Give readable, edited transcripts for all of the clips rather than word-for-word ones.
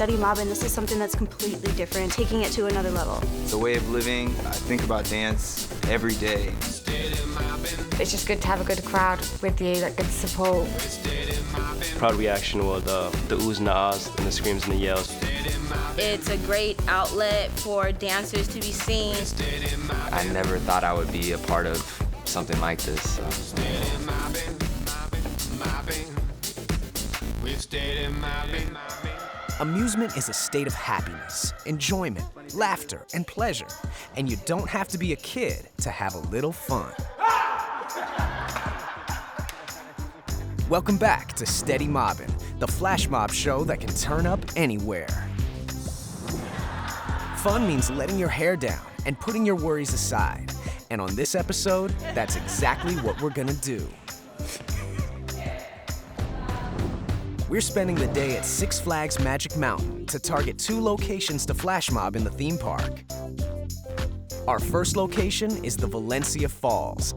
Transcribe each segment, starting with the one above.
study Mobbin, this is something that's completely different, taking it to another level. It's a way of living. I think about dance every day. It's just good to have a good crowd with you that good support. Crowd reaction was the oohs and the ahs and the screams and the yells. It's a great outlet for dancers to be seen. I never thought I would be a part of something like this. So. Amusement is a state of happiness, enjoyment, laughter, and pleasure. And you don't have to be a kid to have a little fun. Welcome back to Steady Mobbin', the flash mob show that can turn up anywhere. Fun means letting your hair down and putting your worries aside. And on this episode, that's exactly what we're gonna do. We're spending the day at Six Flags Magic Mountain to target 2 locations to flash mob in the theme park. Our first location is the Valencia Falls.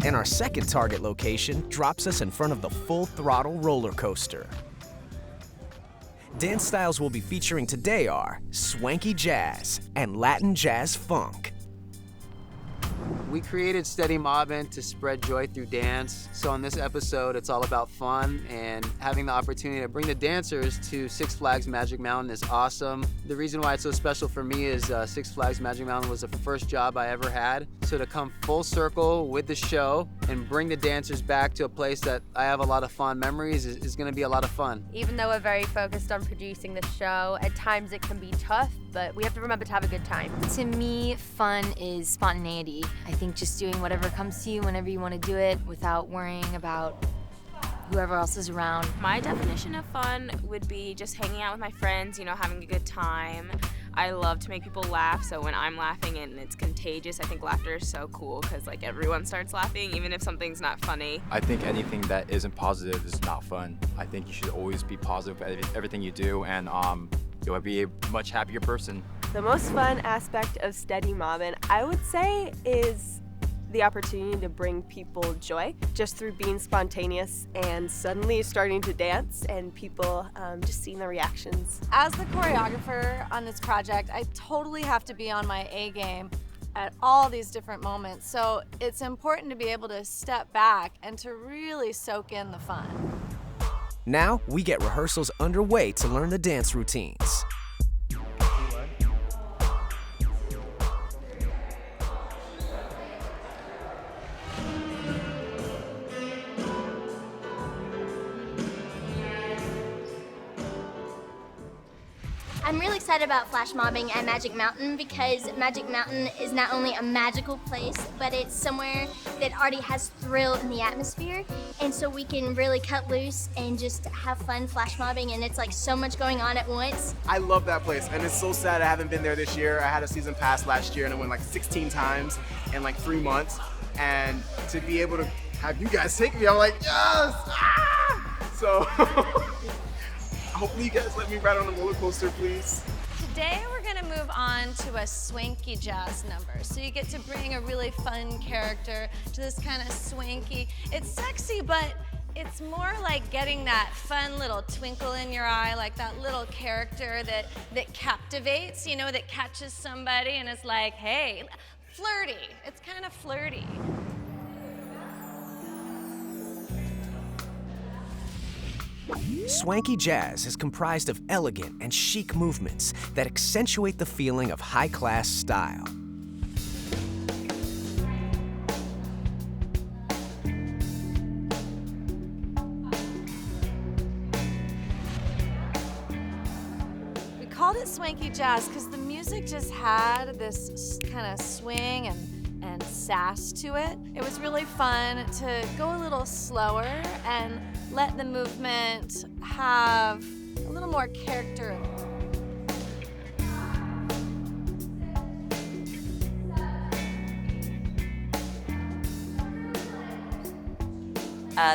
And our second target location drops us in front of the Full Throttle roller coaster. Dance styles we'll be featuring today are swanky jazz and Latin jazz funk. We created Steady Mobbin' to spread joy through dance. So on this episode, it's all about fun, and having the opportunity to bring the dancers to Six Flags Magic Mountain is awesome. The reason why it's so special for me is Six Flags Magic Mountain was the first job I ever had. So to come full circle with the show and bring the dancers back to a place that I have a lot of fond memories is gonna be a lot of fun. Even though we're very focused on producing the show, at times it can be tough, but we have to remember to have a good time. To me, fun is spontaneity. I think just doing whatever comes to you whenever you want to do it without worrying about whoever else is around. My definition of fun would be just hanging out with my friends, having a good time. I love to make people laugh, so when I'm laughing and it's contagious, I think laughter is so cool because everyone starts laughing, even if something's not funny. I think anything that isn't positive is not fun. I think you should always be positive at everything you do, and you'll be a much happier person. The most fun aspect of Steady Mobbin', I would say, is the opportunity to bring people joy just through being spontaneous and suddenly starting to dance and people just seeing the reactions. As the choreographer on this project, I totally have to be on my A game at all these different moments. So it's important to be able to step back and to really soak in the fun. Now we get rehearsals underway to learn the dance routines. I'm really excited about flash mobbing at Magic Mountain because Magic Mountain is not only a magical place, but it's somewhere that already has thrill in the atmosphere. And so we can really cut loose and just have fun flash mobbing, and it's so much going on at once. I love that place, and it's so sad I haven't been there this year. I had a season pass last year and I went 16 times in 3 months. And to be able to have you guys take me, I'm like, yes! Ah! So hopefully you guys let me ride on the roller coaster, please. Today we're gonna move on to a swanky jazz number. So you get to bring a really fun character to this kind of swanky. It's sexy, but it's more like getting that fun little twinkle in your eye, like that little character that captivates, that catches somebody and is like, hey, flirty. It's kind of flirty. Swanky jazz is comprised of elegant and chic movements that accentuate the feeling of high-class style. We called it swanky jazz because the music just had this kind of swing and sass to it. It was really fun to go a little slower and let the movement have a little more character.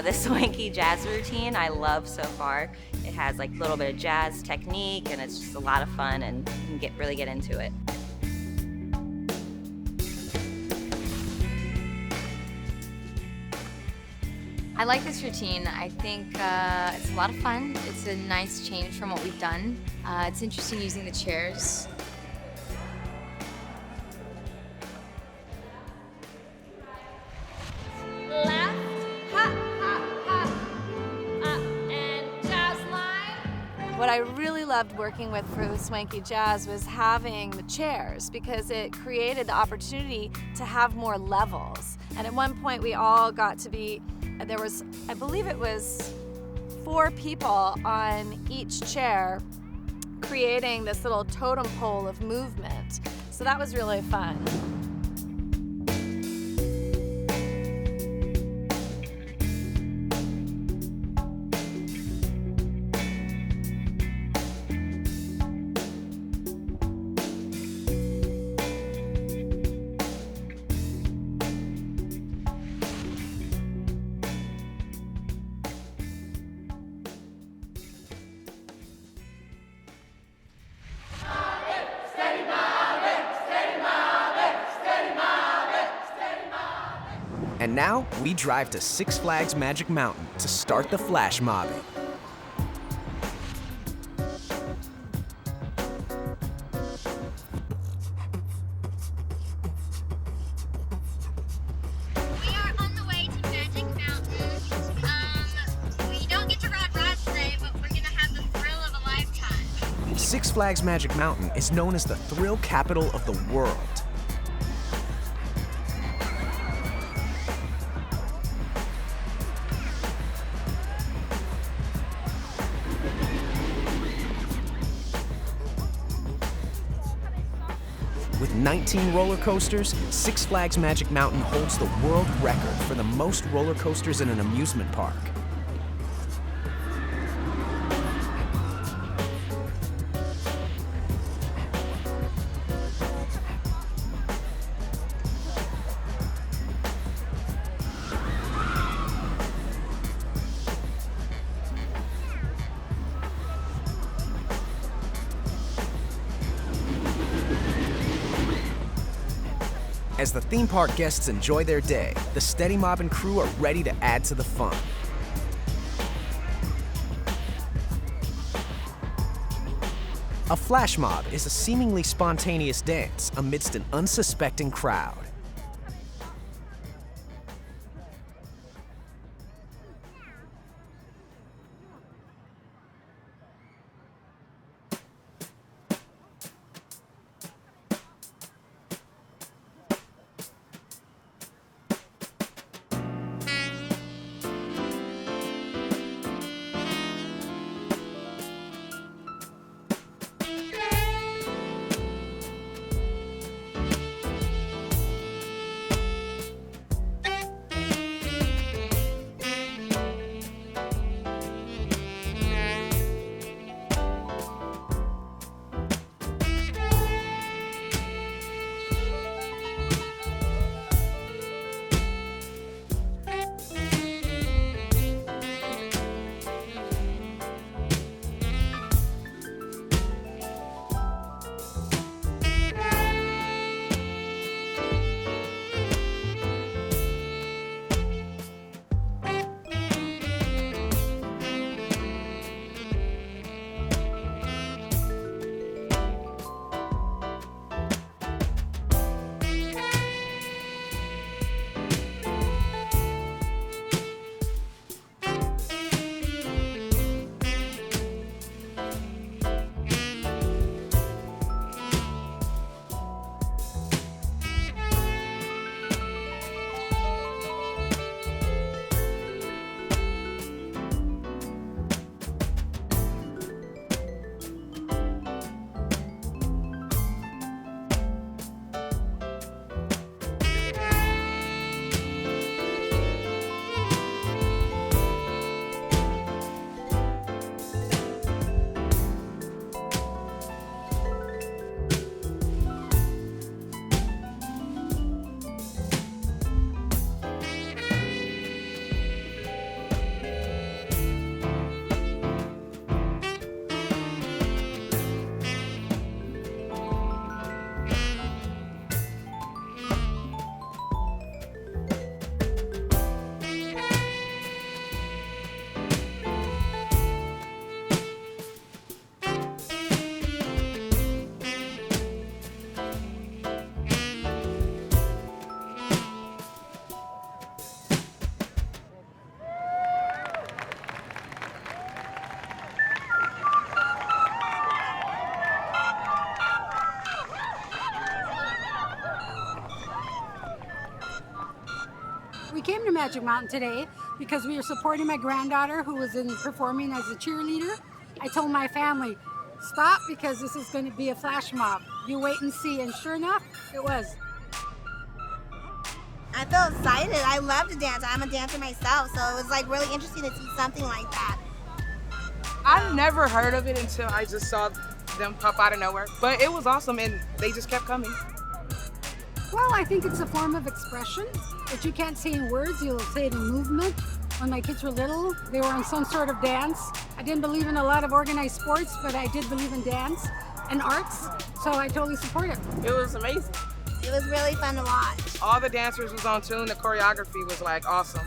The swanky jazz routine I love so far. It has a little bit of jazz technique, and it's just a lot of fun, and you can really get into it. I like this routine. I think it's a lot of fun. It's a nice change from what we've done. It's interesting using the chairs. Left, hop, hop, hop, up and jazz line. What I really loved working with for the Swanky Jazz was having the chairs because it created the opportunity to have more levels. And at one point we all got to be, there was, I believe it was 4 people on each chair creating this little totem pole of movement. So that was really fun. And now, we drive to Six Flags Magic Mountain to start the flash mobbing. We are on the way to Magic Mountain. We don't get to ride rides today, but we're gonna have the thrill of a lifetime. Six Flags Magic Mountain is known as the thrill capital of the world. With 19 roller coasters, Six Flags Magic Mountain holds the world record for the most roller coasters in an amusement park. As the theme park guests enjoy their day, the Steady Mobbin crew are ready to add to the fun. A flash mob is a seemingly spontaneous dance amidst an unsuspecting crowd. came to Magic Mountain today because we were supporting my granddaughter who was performing as a cheerleader. I told my family, stop because this is going to be a flash mob. You wait and see, and sure enough, it was. I feel excited. I love to dance. I'm a dancer myself, so it was like really interesting to see something like that. I've never heard of it until I just saw them pop out of nowhere. But it was awesome, and they just kept coming. Well, I think it's a form of expression that you can't say in words. You'll say it in movement. When my kids were little, they were in some sort of dance. I didn't believe in a lot of organized sports, but I did believe in dance and arts, so I totally support it. It was amazing. It was really fun to watch. All the dancers was on tune. The choreography was like awesome.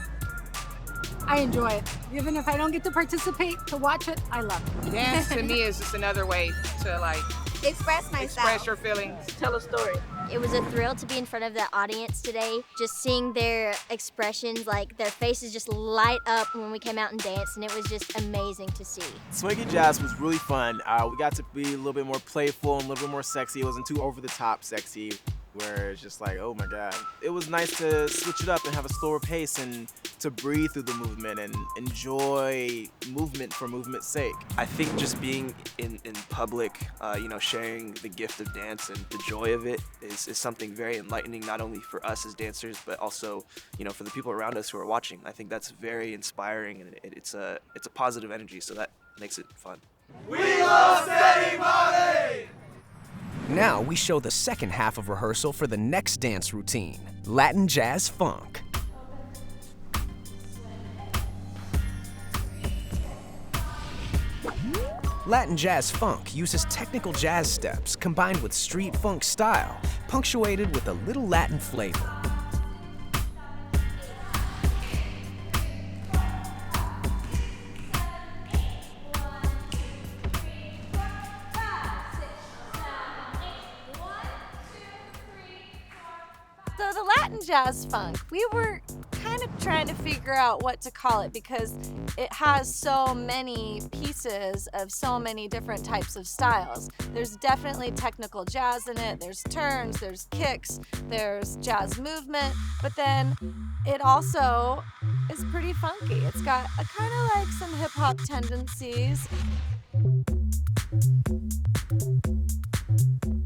I enjoy it. Even if I don't get to participate, to watch it, I love it. Dance to me is just another way to like express myself. Express your feelings. Tell a story. It was a thrill to be in front of the audience today. Just seeing their expressions, like their faces just light up when we came out and danced, and it was just amazing to see. Swinky Jazz was really fun. We got to be a little bit more playful and a little bit more sexy. It wasn't too over the top sexy, where it's just like, oh my God. It was nice to switch it up and have a slower pace and to breathe through the movement and enjoy movement for movement's sake. I think just being in public, sharing the gift of dance and the joy of it is something very enlightening, not only for us as dancers, but also, for the people around us who are watching. I think that's very inspiring, and it's a positive energy, so that makes it fun. We love Steady Mobbin! Now we show the second half of rehearsal for the next dance routine, Latin Jazz Funk. Latin Jazz Funk uses technical jazz steps combined with street funk style, punctuated with a little Latin flavor. So the Latin Jazz Funk, we were kind of trying to figure out what to call it because it has so many pieces of so many different types of styles. There's definitely technical jazz in it, there's turns, there's kicks, there's jazz movement, but then it also is pretty funky. It's got a kind of like some hip hop tendencies.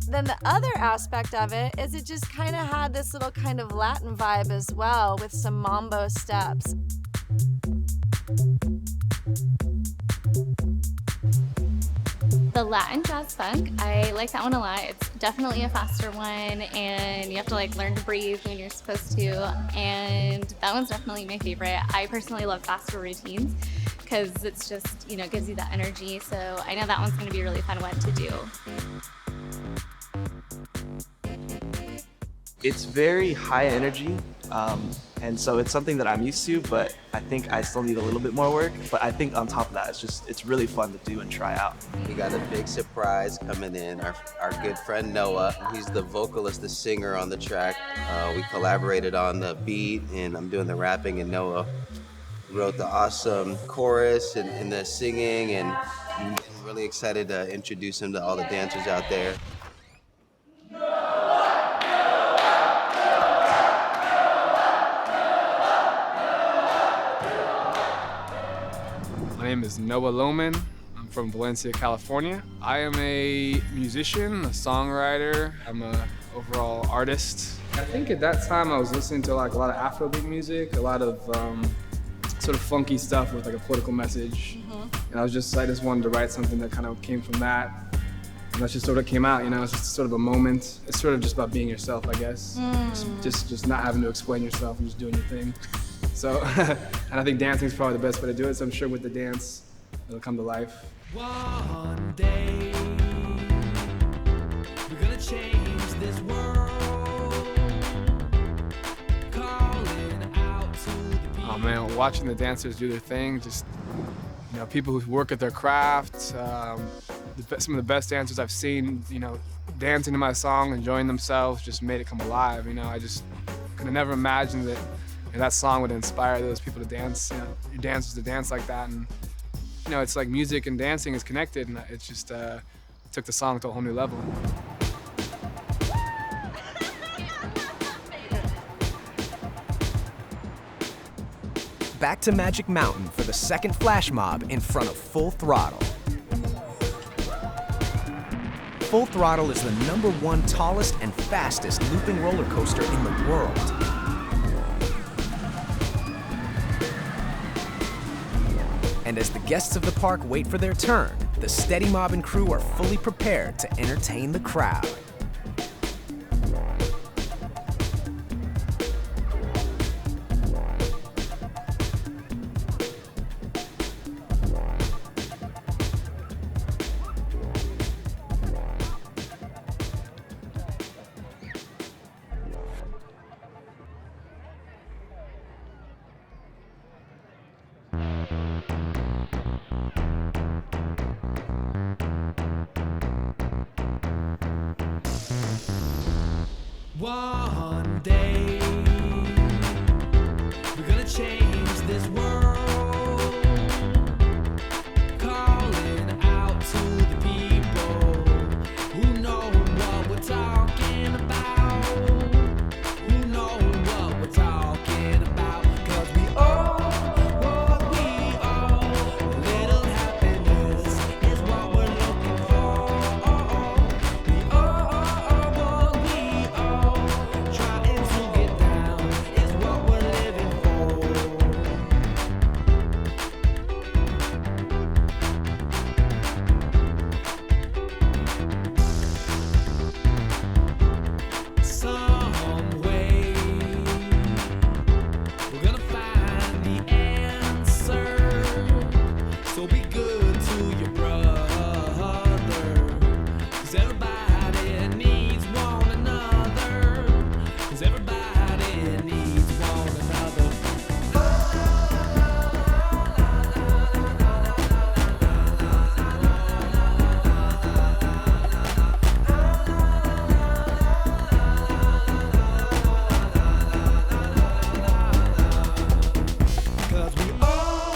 Then the other aspect of it is it just kind of had this little kind of Latin vibe as well with some mambo steps. The Latin Jazz Funk, I like that one a lot. It's definitely a faster one, and you have to learn to breathe when you're supposed to, and that one's definitely my favorite. I personally love faster routines because it's just, gives you that energy, so I know that one's going to be a really fun one to do. It's very high energy, and so it's something that I'm used to, but I think I still need a little bit more work. But I think on top of that, it's really fun to do and try out. We got a big surprise coming in, our good friend Noah. He's the vocalist, the singer on the track. We collaborated on the beat, and I'm doing the rapping, and Noah wrote the awesome chorus and the singing, and I'm really excited to introduce him to all the dancers out there. My name is Noah Lohman. I'm from Valencia, California. I am a musician, a songwriter. I'm an overall artist. I think at that time I was listening to a lot of Afrobeat music, a lot of sort of funky stuff with a political message. And I just wanted to write something that kind of came from that. And that just sort of came out, it's just sort of a moment. It's sort of just about being yourself, I guess. Just not having to explain yourself and just doing your thing. So, and I think dancing is probably the best way to do it, so I'm sure with the dance, it'll come to life. One day, we're gonna change this world. Calling out to the people. Oh man, watching the dancers do their thing, just, people who work at their craft, some of the best dancers I've seen, dancing to my song, enjoying themselves, just made it come alive. I just could have never imagined that that song would inspire those people to dance, your dancers to dance like that. And, it's like music and dancing is connected, and it just took the song to a whole new level. back to Magic Mountain for the second flash mob in front of Full Throttle. Full Throttle is the #1 tallest and fastest looping roller coaster in the world. And as the guests of the park wait for their turn, the Steady Mobbin crew are fully prepared to entertain the crowd. One day, we're gonna change this world. Calling out to the people who know what we're talking about. Who know what we're talking about. 'Cause we all what we all. A little happiness is what we're looking for. We all what we all. Trying to get down is what we're living for. Some way we're gonna find the answer. So be good to your brother. 'Cause everybody needs one another. 'Cause everybody needs one another. Cause we all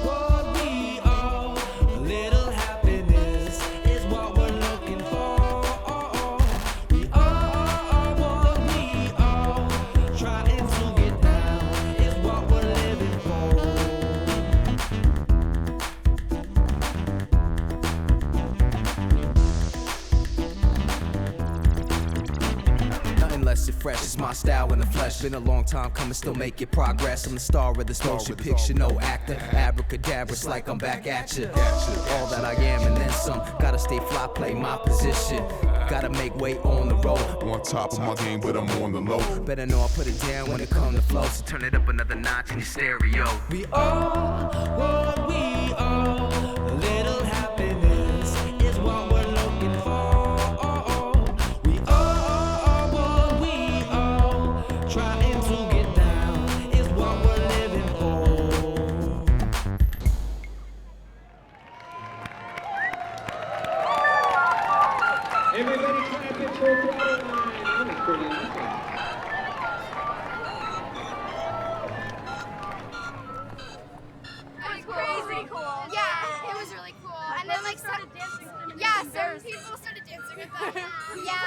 what we all. A little happiness is what we're looking for. We all what we all. Trying to get down is what we're living for. Nothing less than fresh is my style in the flesh. Been a long time coming, still making progress. I'm the star of this motion picture, no actor. Abracadabra, it's like I'm back at you. All that I am and then some. Gotta stay fly, play my position. Gotta make weight on the road. On top of my game, but I'm on the low. Better know I put it down when it come to flow. So turn it up another notch in your stereo. We all what we all. A little happiness is what we're looking for. We all what we all. Trying to get down is what we're living for. Everybody clap it for Throttle Line. That was pretty awesome. It was crazy cool. Yeah, it was really cool. And then like some people started dancing with them. Yeah.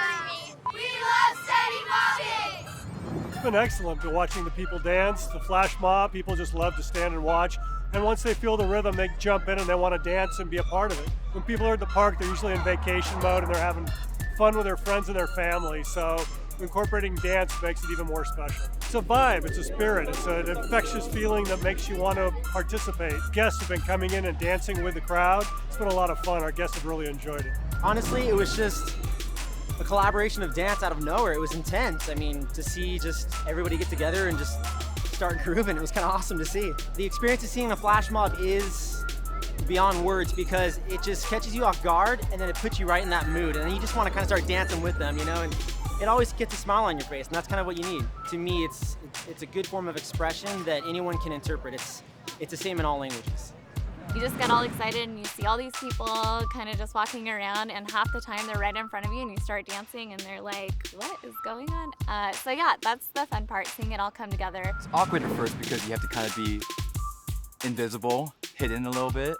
We love Steady Mobbin! It's been excellent watching the people dance, the flash mob. People just love to stand and watch. And once they feel the rhythm, they jump in and they want to dance and be a part of it. When people are at the park, they're usually in vacation mode and they're having fun with their friends and their family. So incorporating dance makes it even more special. It's a vibe, it's a spirit, it's an infectious feeling that makes you want to participate. Guests have been coming in and dancing with the crowd. It's been a lot of fun. Our guests have really enjoyed it. Honestly, it was just a collaboration of dance out of nowhere. It was intense. I mean, to see just everybody get together and just start grooving, it was kind of awesome to see. The experience of seeing a flash mob is beyond words because it just catches you off guard and then it puts you right in that mood and then you just want to kind of start dancing with them, you know, and it always gets a smile on your face and that's kind of what you need. To me, it's a good form of expression that anyone can interpret. It's the same in all languages. You just get all excited and you see all these people kind of just walking around and half the time they're right in front of you and you start dancing and they're like, what is going on? So yeah, that's the fun part, seeing it all come together. It's awkward at first because you have to kind of be invisible, hidden a little bit.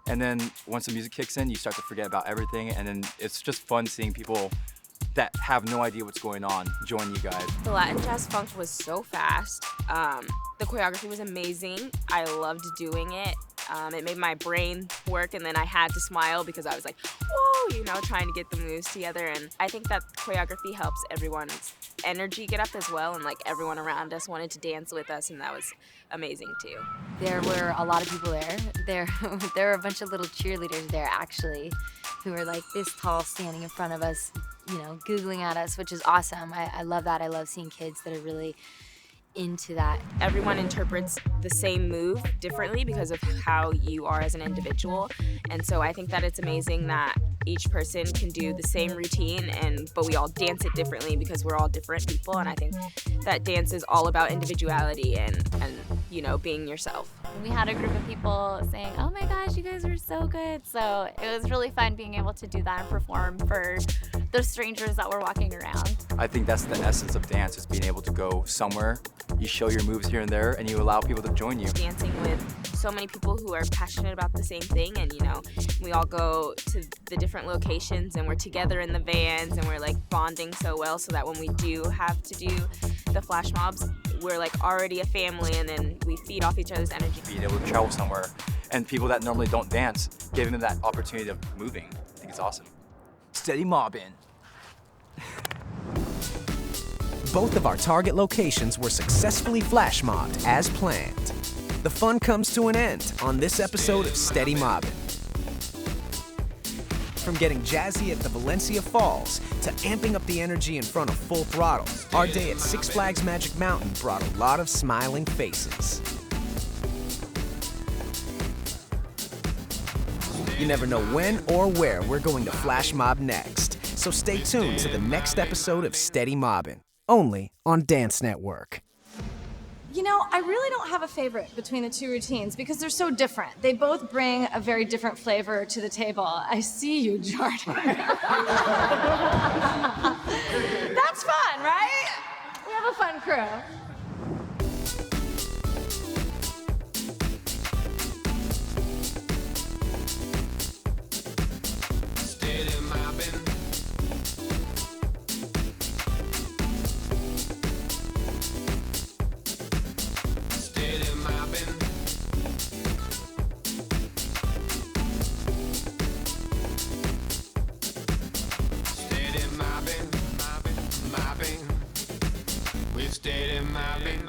And then once the music kicks in, you start to forget about everything. And then it's just fun seeing people that have no idea what's going on join you guys. The Latin jazz funk was so fast. The choreography was amazing. I loved doing it. It made my brain work, and then I had to smile because I was like, whoa, you know, trying to get the moves together. And I think that choreography helps everyone's energy get up as well, and like everyone around us wanted to dance with us, and that was amazing too. There were a lot of people there. There were a bunch of little cheerleaders there actually, who were like this tall standing in front of us, you know, googling at us, which is awesome. I love that. I love seeing kids that are really into that. Everyone interprets the same move differently because of how you are as an individual. And so I think that it's amazing that each person can do the same routine, but we all dance it differently because we're all different people. And I think that dance is all about individuality and you know, being yourself. We had a group of people saying, oh my gosh, you guys were so good. So it was really fun being able to do that and perform for the strangers that were walking around. I think that's the essence of dance, is being able to go somewhere, you show your moves here and there, and you allow people to join you. Dancing with so many people who are passionate about the same thing, and you know, we all go to the different locations and we're together in the vans and we're like bonding so well, so that when we do have to do the flash mobs, we're like already a family, and then we feed off each other's energy. Being able to travel somewhere, and people that normally don't dance, giving them that opportunity of moving, I think it's awesome. Steady mobbing. Both of our target locations were successfully flash mobbed as planned. The fun comes to an end on this episode of Steady Mobbin'. From getting jazzy at the Valencia Falls to amping up the energy in front of Full Throttle, our day at Six Flags Magic Mountain brought a lot of smiling faces. You never know when or where we're going to flash mob next, so stay tuned to the next episode of Steady Mobbin', only on Dance Network. You know, I really don't have a favorite between the two routines because they're so different. They both bring a very different flavor to the table. I see you, Jordan. That's fun, right? We have a fun crew. Steady mobbing.